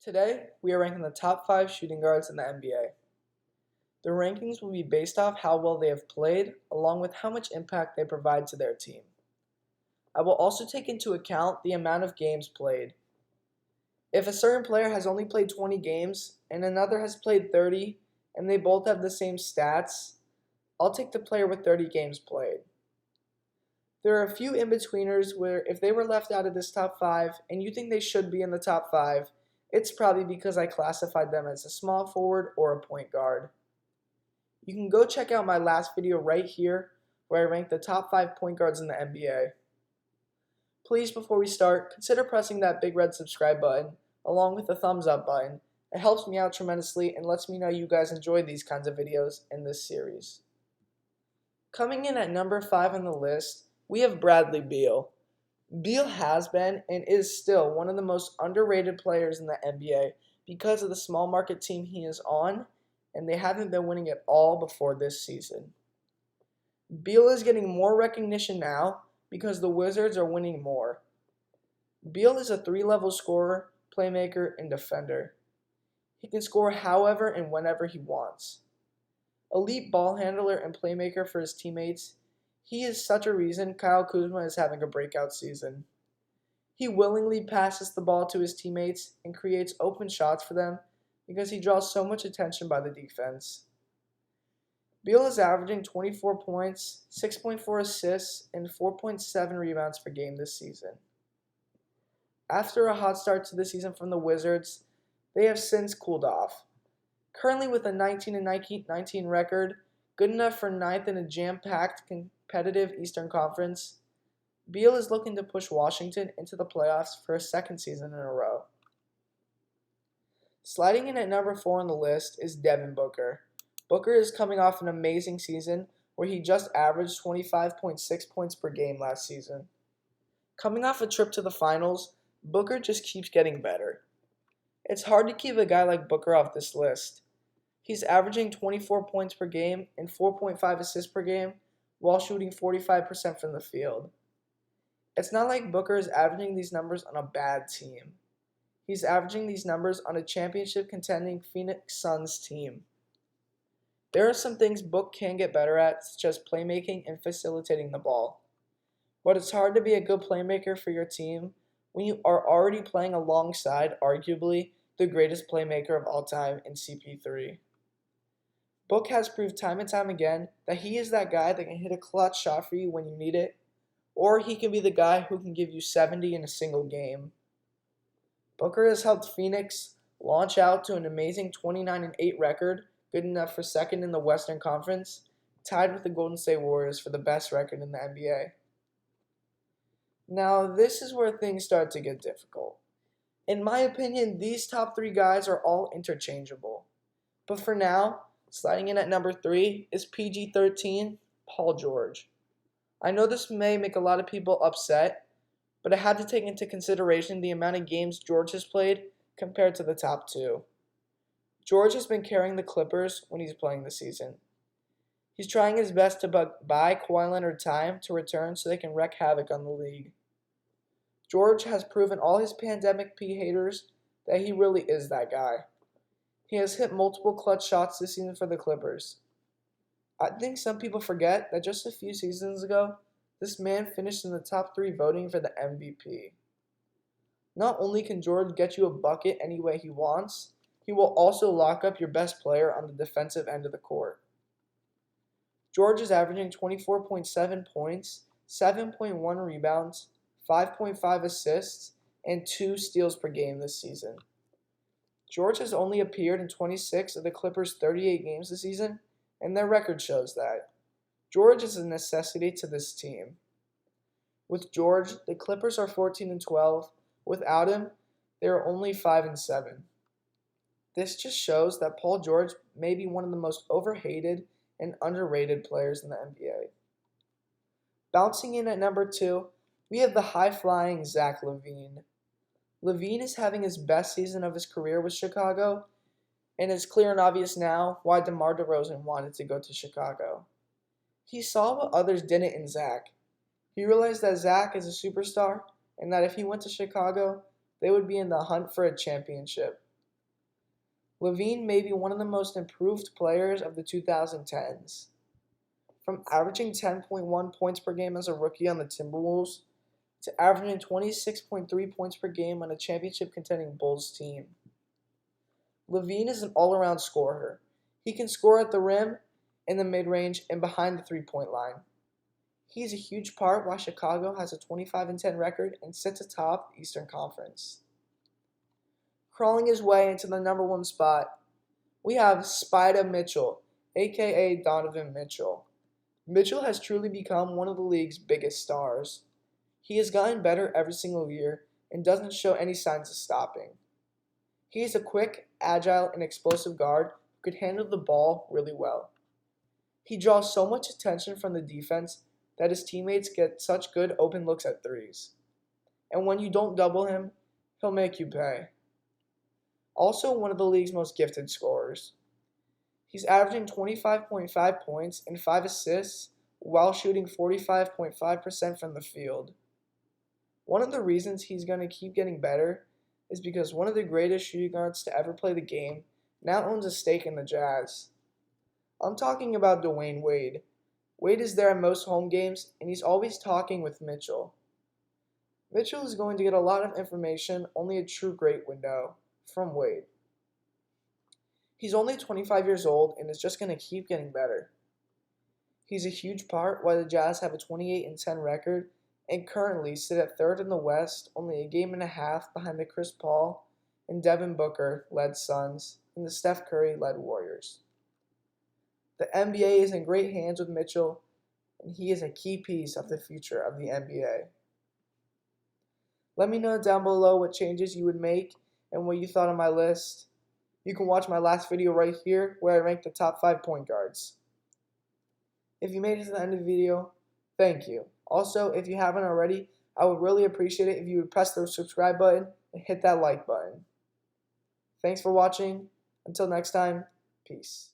Today, we are ranking the top 5 shooting guards in the NBA. The rankings will be based off how well they have played, along with how much impact they provide to their team. I will also take into account the amount of games played. If a certain player has only played 20 games and another has played 30, and they both have the same stats, I'll take the player with 30 games played. There are a few in-betweeners where if they were left out of this top 5 and you think they should be in the top 5, it's probably because I classified them as a small forward or a point guard. You can go check out my last video right here where I ranked the top 5 point guards in the NBA. Please, before we start, consider pressing that big red subscribe button along with the thumbs up button. It helps me out tremendously and lets me know you guys enjoy these kinds of videos in this series. Coming in at number 5 on the list, we have Bradley Beal. Beal has been and is still one of the most underrated players in the NBA because of the small market team he is on, and they haven't been winning at all before this season. Beal is getting more recognition now because the Wizards are winning more. Beal is a 3-level scorer, playmaker, and defender. He can score however and whenever he wants. Elite ball handler and playmaker for his teammates, he is such a reason Kyle Kuzma is having a breakout season. He willingly passes the ball to his teammates and creates open shots for them because he draws so much attention by the defense. Beal is averaging 24 points, 6.4 assists, and 4.7 rebounds per game this season. After a hot start to the season from the Wizards, they have since cooled off. Currently with a 19-19 record, good enough for 9th in a jam-packed, competitive Eastern Conference, Beal is looking to push Washington into the playoffs for a second season in a row. Sliding in at number 4 on the list is Devin Booker. Booker is coming off an amazing season where he just averaged 25.6 points per game last season. Coming off a trip to the finals, Booker just keeps getting better. It's hard to keep a guy like Booker off this list. He's averaging 24 points per game and 4.5 assists per game while shooting 45% from the field. It's not like Booker is averaging these numbers on a bad team. He's averaging these numbers on a championship contending Phoenix Suns team. There are some things Book can get better at, such as playmaking and facilitating the ball. But it's hard to be a good playmaker for your team when you are already playing alongside, arguably, the greatest playmaker of all time in CP3. Book has proved time and time again that he is that guy that can hit a clutch shot for you when you need it, or he can be the guy who can give you 70 in a single game. Booker has helped Phoenix launch out to an amazing 29-8 record, good enough for second in the Western Conference, tied with the Golden State Warriors for the best record in the NBA. Now, this is where things start to get difficult. In my opinion, these top 3 guys are all interchangeable. But for now, sliding in at number 3 is PG-13, Paul George. I know this may make a lot of people upset, but I had to take into consideration the amount of games George has played compared to the top 2. George has been carrying the Clippers when he's playing this season. He's trying his best to buy Kawhi Leonard time to return so they can wreak havoc on the league. George has proven all his pandemic P haters that he really is that guy. He has hit multiple clutch shots this season for the Clippers. I think some people forget that just a few seasons ago, this man finished in the top 3 voting for the MVP. Not only can George get you a bucket any way he wants, he will also lock up your best player on the defensive end of the court. George is averaging 24.7 points, 7.1 rebounds, 5.5 assists, and 2 steals per game this season. George has only appeared in 26 of the Clippers' 38 games this season, and their record shows that. George is a necessity to this team. With George, the Clippers are 14-12. Without him, they are only 5-7. This just shows that Paul George may be one of the most overhated and underrated players in the NBA. Bouncing in at number 2, we have the high-flying Zach LaVine. LaVine is having his best season of his career with Chicago, and it's clear and obvious now why DeMar DeRozan wanted to go to Chicago. He saw what others didn't in Zach. He realized that Zach is a superstar, and that if he went to Chicago, they would be in the hunt for a championship. LaVine may be one of the most improved players of the 2010s. From averaging 10.1 points per game as a rookie on the Timberwolves to averaging 26.3 points per game on a championship contending Bulls team. LaVine is an all-around scorer. He can score at the rim, in the mid-range, and behind the three-point line. He is a huge part why Chicago has a 25-10 record and sits atop the Eastern Conference. Crawling his way into the number 1 spot, we have Spida Mitchell, aka Donovan Mitchell. Mitchell has truly become one of the league's biggest stars. He has gotten better every single year and doesn't show any signs of stopping. He is a quick, agile, and explosive guard who could handle the ball really well. He draws so much attention from the defense that his teammates get such good open looks at threes. And when you don't double him, he'll make you pay. Also one of the league's most gifted scorers. He's averaging 25.5 points and 5 assists while shooting 45.5% from the field. One of the reasons he's going to keep getting better is because one of the greatest shooting guards to ever play the game now owns a stake in the Jazz. I'm talking about Dwayne Wade. Wade is there at most home games, and he's always talking with Mitchell. Mitchell is going to get a lot of information only a true great would know from Wade. He's only 25 years old and is just going to keep getting better. He's a huge part why the Jazz have a 28-10 record and currently sit at 3rd in the West, only a game and a half behind the Chris Paul and Devin Booker led Suns and the Steph Curry led Warriors. The NBA is in great hands with Mitchell, and he is a key piece of the future of the NBA. Let me know down below what changes you would make and what you thought of my list. You can watch my last video right here where I rank the top 5 point guards. If you made it to the end of the video, thank you. Also, if you haven't already, I would really appreciate it if you would press the subscribe button and hit that like button. Thanks for watching. Until next time, peace.